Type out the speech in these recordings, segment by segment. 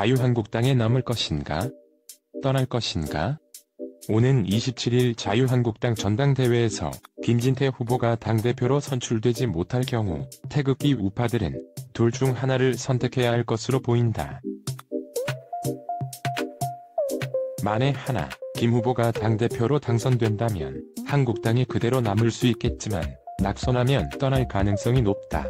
자유한국당에 남을 것인가? 떠날 것인가? 오는 27일 자유한국당 전당대회에서 김진태 후보가 당대표로 선출되지 못할 경우 태극기 우파들은 둘 중 하나를 선택해야 할 것으로 보인다. 만에 하나 김 후보가 당대표로 당선된다면 한국당이 그대로 남을 수 있겠지만 낙선하면 떠날 가능성이 높다.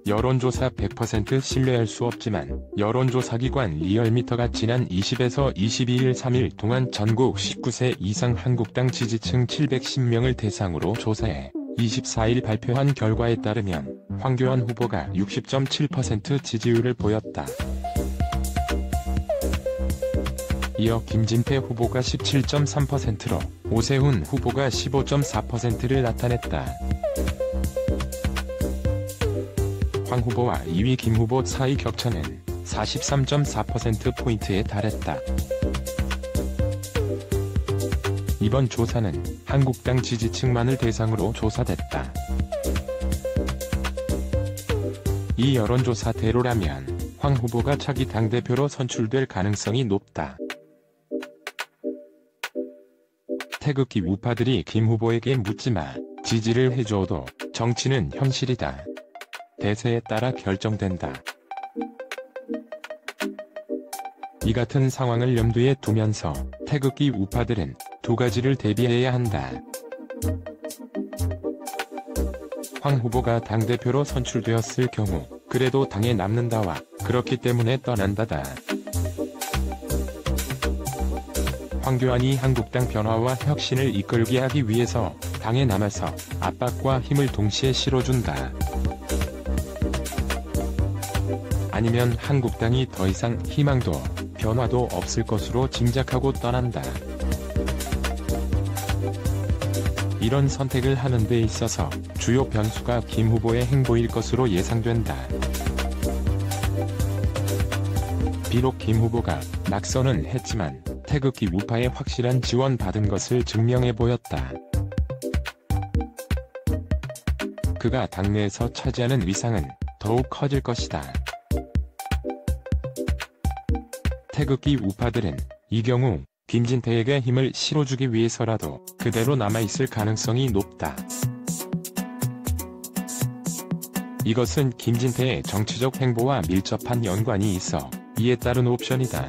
여론조사 100% 신뢰할 수 없지만 여론조사기관 리얼미터가 지난 20에서 22일 3일 동안 전국 19세 이상 한국당 지지층 710명을 대상으로 조사해 24일 발표한 결과에 따르면 황교안 후보가 60.7% 지지율을 보였다. 이어 김진태 후보가 17.3%로 오세훈 후보가 15.4%를 나타냈다. 황 후보와 2위 김 후보 사이 격차는 43.4%포인트에 달했다. 이번 조사는 한국당 지지층만을 대상으로 조사됐다. 이 여론조사대로라면 황 후보가 차기 당대표로 선출될 가능성이 높다. 태극기 우파들이 김 후보에게 묻지마, 지지를 해줘도 정치는 현실이다. 대세에 따라 결정된다. 이 같은 상황을 염두에 두면서 태극기 우파들은 두 가지를 대비해야 한다. 황 후보가 당대표로 선출되었을 경우 그래도 당에 남는다와 그렇기 때문에 떠난다다. 황교안이 한국당 변화와 혁신을 이끌게 하기 위해서 당에 남아서 압박과 힘을 동시에 실어준다. 아니면 한국당이 더 이상 희망도 변화도 없을 것으로 짐작하고 떠난다. 이런 선택을 하는 데 있어서 주요 변수가 김 후보의 행보일 것으로 예상된다. 비록 김 후보가 낙선은 했지만 태극기 우파의 확실한 지원 받은 것을 증명해 보였다. 그가 당내에서 차지하는 위상은 더욱 커질 것이다. 태극기 우파들은 이 경우 김진태에게 힘을 실어주기 위해서라도 그대로 남아있을 가능성이 높다. 이것은 김진태의 정치적 행보와 밀접한 연관이 있어 이에 따른 옵션이다.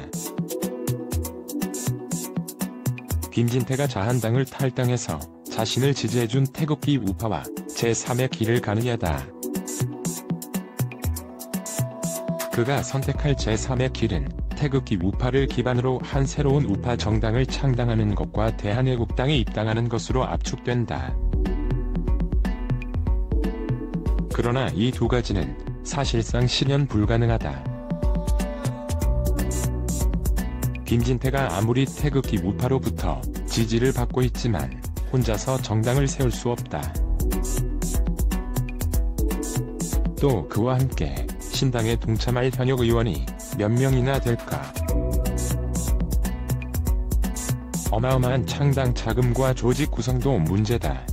김진태가 자한당을 탈당해서 자신을 지지해준 태극기 우파와 제3의 길을 가느냐다. 그가 선택할 제3의 길은 태극기 우파를 기반으로 한 새로운 우파 정당을 창당하는 것과 대한애국당에 입당하는 것으로 압축된다. 그러나 이 두 가지는 사실상 실현 불가능하다. 김진태가 아무리 태극기 우파로부터 지지를 받고 있지만 혼자서 정당을 세울 수 없다. 또 그와 함께 신당에 동참할 현역 의원이 몇 명이나 될까? 어마어마한 창당 자금과 조직 구성도 문제다.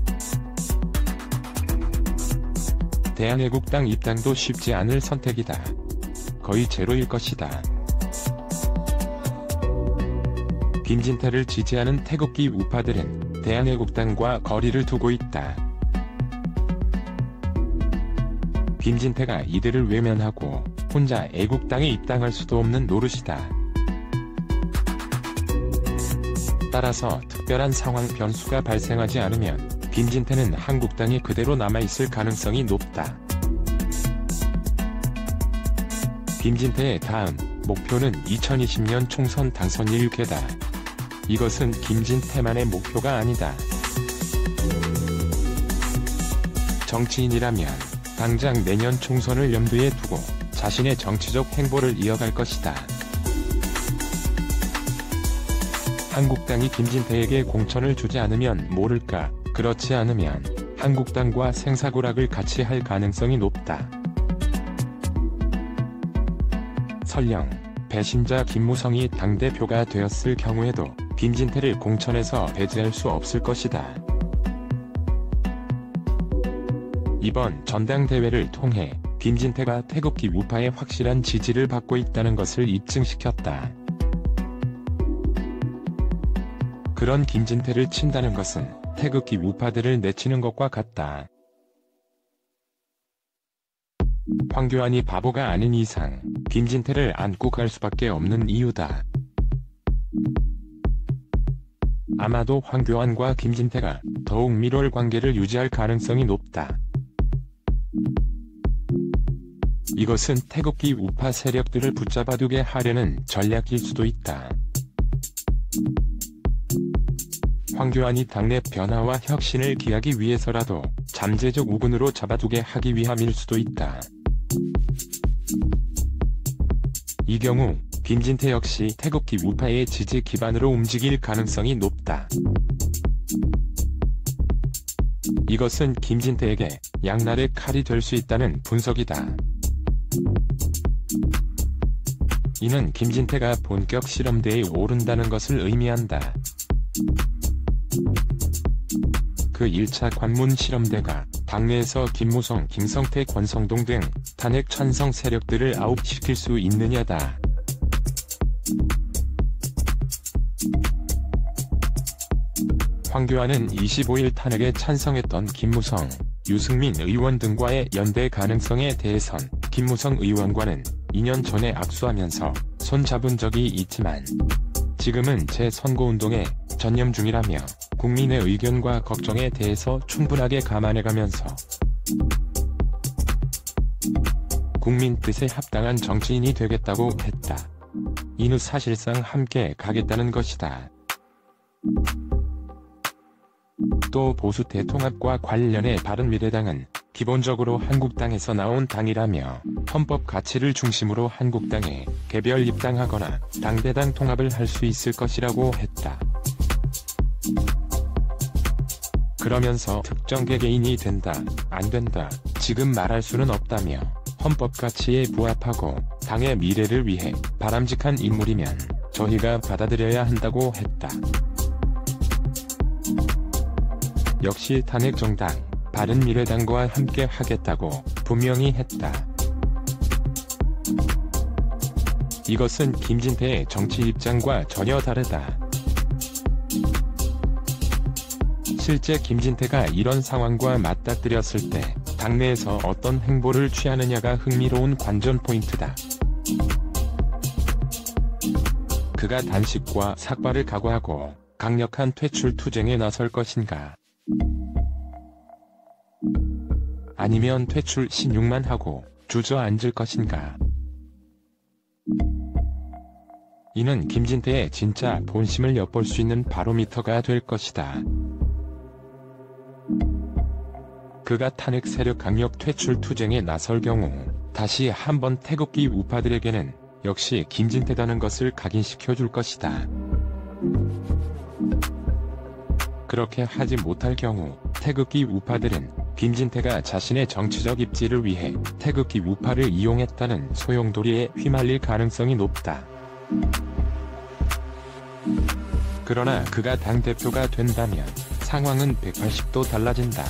대한애국당 입당도 쉽지 않을 선택이다. 거의 제로일 것이다. 김진태를 지지하는 태극기 우파들은 대한애국당과 거리를 두고 있다. 김진태가 이들을 외면하고 혼자 애국당에 입당할 수도 없는 노릇이다. 따라서 특별한 상황 변수가 발생하지 않으면 김진태는 한국당에 그대로 남아있을 가능성이 높다. 김진태의 다음 목표는 2020년 총선 당선일 게다. 이것은 김진태만의 목표가 아니다. 정치인이라면 당장 내년 총선을 염두에 두고 자신의 정치적 행보를 이어갈 것이다. 한국당이 김진태에게 공천을 주지 않으면 모를까, 그렇지 않으면 한국당과 생사고락을 같이 할 가능성이 높다. 설령 배신자 김무성이 당대표가 되었을 경우에도 김진태를 공천에서 배제할 수 없을 것이다. 이번 전당대회를 통해 김진태가 태극기 우파의 확실한 지지를 받고 있다는 것을 입증시켰다. 그런 김진태를 친다는 것은 태극기 우파들을 내치는 것과 같다. 황교안이 바보가 아닌 이상 김진태를 안고 갈 수밖에 없는 이유다. 아마도 황교안과 김진태가 더욱 밀월 관계를 유지할 가능성이 높다. 이것은 태극기 우파 세력들을 붙잡아두게 하려는 전략일 수도 있다. 황교안이 당내 변화와 혁신을 기하기 위해서라도 잠재적 우군으로 잡아두게 하기 위함일 수도 있다. 이 경우 김진태 역시 태극기 우파의 지지 기반으로 움직일 가능성이 높다. 이것은 김진태에게 양날의 칼이 될 수 있다는 분석이다. 이는 김진태가 본격 실험대에 오른다는 것을 의미한다. 그 1차 관문 실험대가 당내에서 김무성, 김성태, 권성동 등 탄핵 찬성 세력들을 아웃시킬 수 있느냐다. 황교안은 25일 탄핵에 찬성했던 김무성, 유승민 의원 등과의 연대 가능성에 대해선 김무성 의원과는 2년 전에 악수하면서 손잡은 적이 있지만 지금은 재선거운동에 전념 중이라며 국민의 의견과 걱정에 대해서 충분하게 감안해가면서 국민 뜻에 합당한 정치인이 되겠다고 했다. 이는 사실상 함께 가겠다는 것이다. 또 보수 대통합과 관련해 바른미래당은 기본적으로 한국당에서 나온 당이라며 헌법 가치를 중심으로 한국당에 개별 입당하거나 당대당 통합을 할 수 있을 것이라고 했다. 그러면서 특정 개개인이 된다, 안 된다, 지금 말할 수는 없다며 헌법 가치에 부합하고 당의 미래를 위해 바람직한 인물이면 저희가 받아들여야 한다고 했다. 역시 탄핵 정당 바른미래당과 함께 하겠다고 분명히 했다. 이것은 김진태의 정치 입장과 전혀 다르다. 실제 김진태가 이런 상황과 맞닥뜨렸을 때 당내에서 어떤 행보를 취하느냐가 흥미로운 관전 포인트다. 그가 단식과 삭발을 각오하고 강력한 퇴출 투쟁에 나설 것인가? 아니면 퇴출 신용만 하고 주저앉을 것인가? 이는 김진태의 진짜 본심을 엿볼 수 있는 바로미터가 될 것이다. 그가 탄핵 세력 강력 퇴출 투쟁에 나설 경우 다시 한번 태극기 우파들에게는 역시 김진태다는 것을 각인시켜줄 것이다. 그렇게 하지 못할 경우 태극기 우파들은 김진태가 자신의 정치적 입지를 위해 태극기 우파를 이용했다는 소용돌이에 휘말릴 가능성이 높다. 그러나 그가 당대표가 된다면 상황은 180도 달라진다.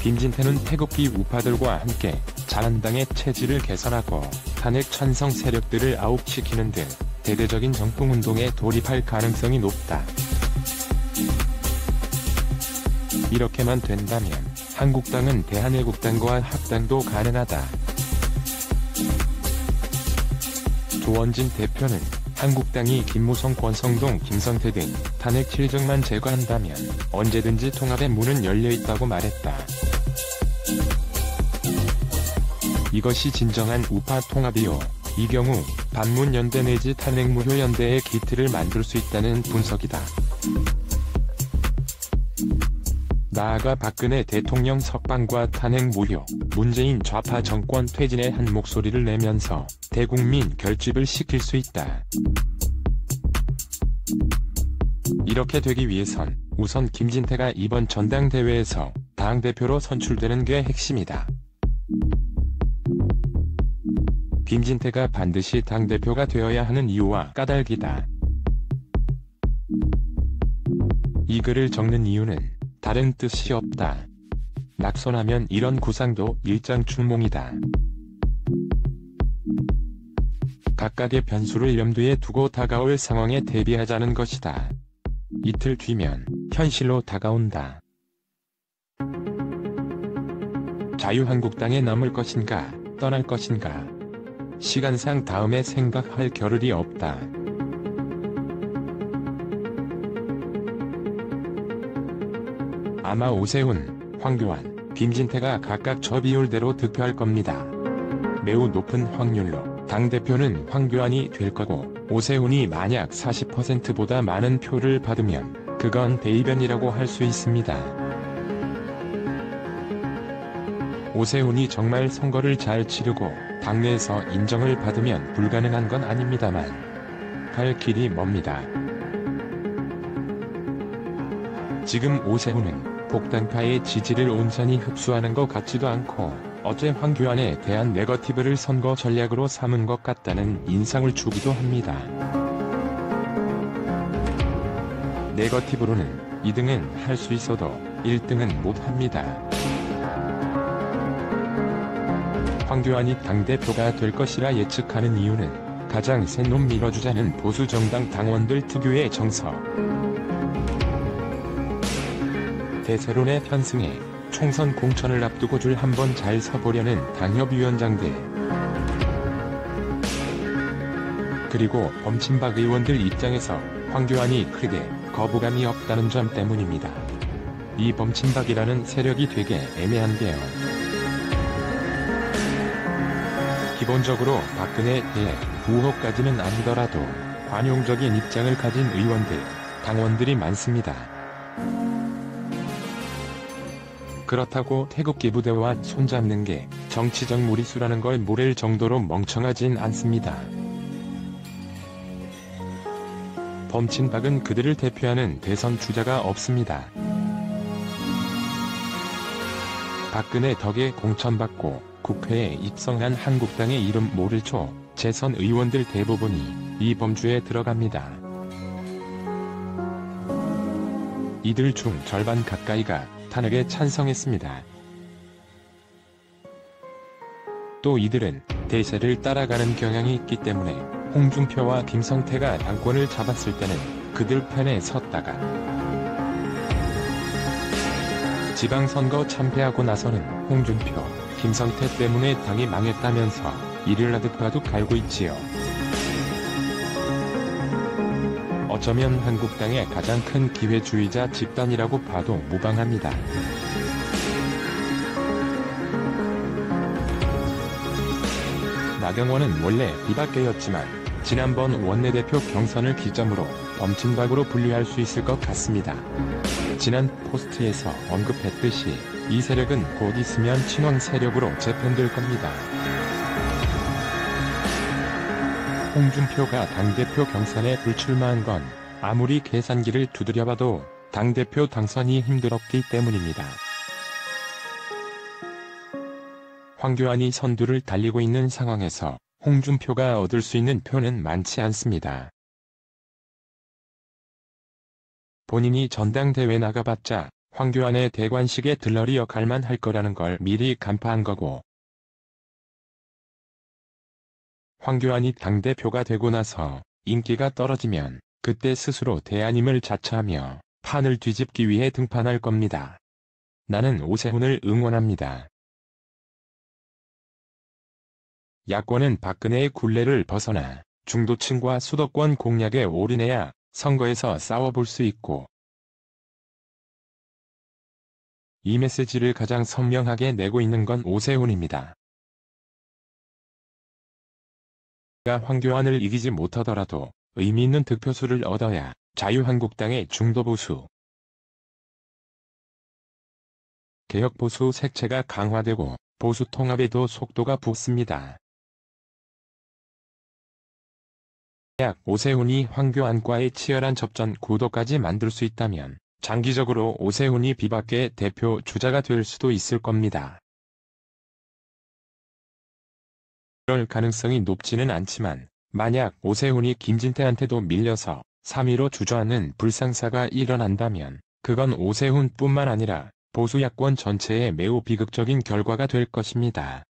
김진태는 태극기 우파들과 함께 자한당의 체질을 개선하고 탄핵 찬성 세력들을 아웃시키는 등 대대적인 정풍운동에 돌입할 가능성이 높다. 이렇게만 된다면 한국당은 대한애국당과 합당도 가능하다. 조원진 대표는 한국당이 김무성, 권성동, 김성태 등 탄핵 실적만 제거한다면 언제든지 통합의 문은 열려있다고 말했다. 이것이 진정한 우파 통합이요. 이 경우 반문연대 내지 탄핵 무효연대의 기틀을 만들 수 있다는 분석이다. 나아가 박근혜 대통령 석방과 탄핵 무효, 문재인 좌파 정권 퇴진에 한 목소리를 내면서 대국민 결집을 시킬 수 있다. 이렇게 되기 위해선 우선 김진태가 이번 전당대회에서 당대표로 선출되는 게 핵심이다. 김진태가 반드시 당대표가 되어야 하는 이유와 까닭이다. 이 글을 적는 이유는 다른 뜻이 없다. 낙선하면 이런 구상도 일장춘몽이다. 각각의 변수를 염두에 두고 다가올 상황에 대비하자는 것이다. 이틀 뒤면 현실로 다가온다. 자유한국당에 남을 것인가, 떠날 것인가. 시간상 다음에 생각할 겨를이 없다. 아마 오세훈, 황교안, 김진태가 각각 저 비율대로 득표할 겁니다. 매우 높은 확률로 당대표는 황교안이 될 거고, 오세훈이 만약 40%보다 많은 표를 받으면 그건 대이변이라고 할 수 있습니다. 오세훈이 정말 선거를 잘 치르고 당내에서 인정을 받으면 불가능한 건 아닙니다만 갈 길이 멉니다. 지금 오세훈은 복당파의 지지를 온전히 흡수하는 것 같지도 않고 어제 황교안에 대한 네거티브를 선거 전략으로 삼은 것 같다는 인상을 주기도 합니다. 네거티브로는 2등은 할 수 있어도 1등은 못합니다. 황교안이 당대표가 될 것이라 예측하는 이유는 가장 센 놈 밀어주자는 보수정당 당원들 특유의 정서. 대세론에 편승해 총선 공천을 앞두고 줄 한번 잘 서보려는 당협위원장들. 그리고 범친박 의원들 입장에서 황교안이 크게 거부감이 없다는 점 때문입니다. 이 범친박이라는 세력이 되게 애매한데요. 기본적으로 박근혜에 대해 우호까지는 아니더라도 관용적인 입장을 가진 의원들, 당원들이 많습니다. 그렇다고 태극기 부대와 손잡는 게 정치적 무리수라는 걸 모를 정도로 멍청하진 않습니다. 범친박은 그들을 대표하는 대선 주자가 없습니다. 박근혜 덕에 공천받고 국회에 입성한 한국당의 이름 모를 초 재선 의원들 대부분이 이 범주에 들어갑니다. 이들 중 절반 가까이가 탄핵에 찬성했습니다. 또 이들은 대세를 따라가는 경향이 있기 때문에 홍준표와 김성태가 당권을 잡았을 때는 그들 편에 섰다가 지방선거 참패하고 나서는 홍준표, 김성태 때문에 당이 망했다면서 이를 아득바득 갈고 있지요. 어쩌면 한국당의 가장 큰 기회주의자 집단이라고 봐도 무방합니다. 나경원은 원래 비박계였지만 지난번 원내대표 경선을 기점으로 범친박으로 분류할 수 있을 것 같습니다. 지난 포스트에서 언급했듯이 이 세력은 곧 있으면 친원 세력으로 재편될 겁니다. 홍준표가 당대표 경선에 불출마한 건 아무리 계산기를 두드려봐도 당대표 당선이 힘들었기 때문입니다. 황교안이 선두를 달리고 있는 상황에서 홍준표가 얻을 수 있는 표는 많지 않습니다. 본인이 전당대회 나가봤자 황교안의 대관식의 들러리 역할만 할 거라는 걸 미리 간파한 거고, 황교안이 당대표가 되고 나서 인기가 떨어지면 그때 스스로 대안임을 자처하며 판을 뒤집기 위해 등판할 겁니다. 나는 오세훈을 응원합니다. 야권은 박근혜의 굴레를 벗어나 중도층과 수도권 공략에 올인해야 선거에서 싸워볼 수 있고, 이 메시지를 가장 선명하게 내고 있는 건 오세훈입니다. 황교안을 이기지 못하더라도 의미 있는 득표수를 얻어야 자유한국당의 중도보수, 개혁보수 색채가 강화되고 보수 통합에도 속도가 붙습니다. 만약 오세훈이 황교안과의 치열한 접전 구도까지 만들 수 있다면 장기적으로 오세훈이 비박계 대표 주자가 될 수도 있을 겁니다. 그럴 가능성이 높지는 않지만 만약 오세훈이 김진태한테도 밀려서 3위로 주저앉는 불상사가 일어난다면 그건 오세훈뿐만 아니라 보수 야권 전체에 매우 비극적인 결과가 될 것입니다.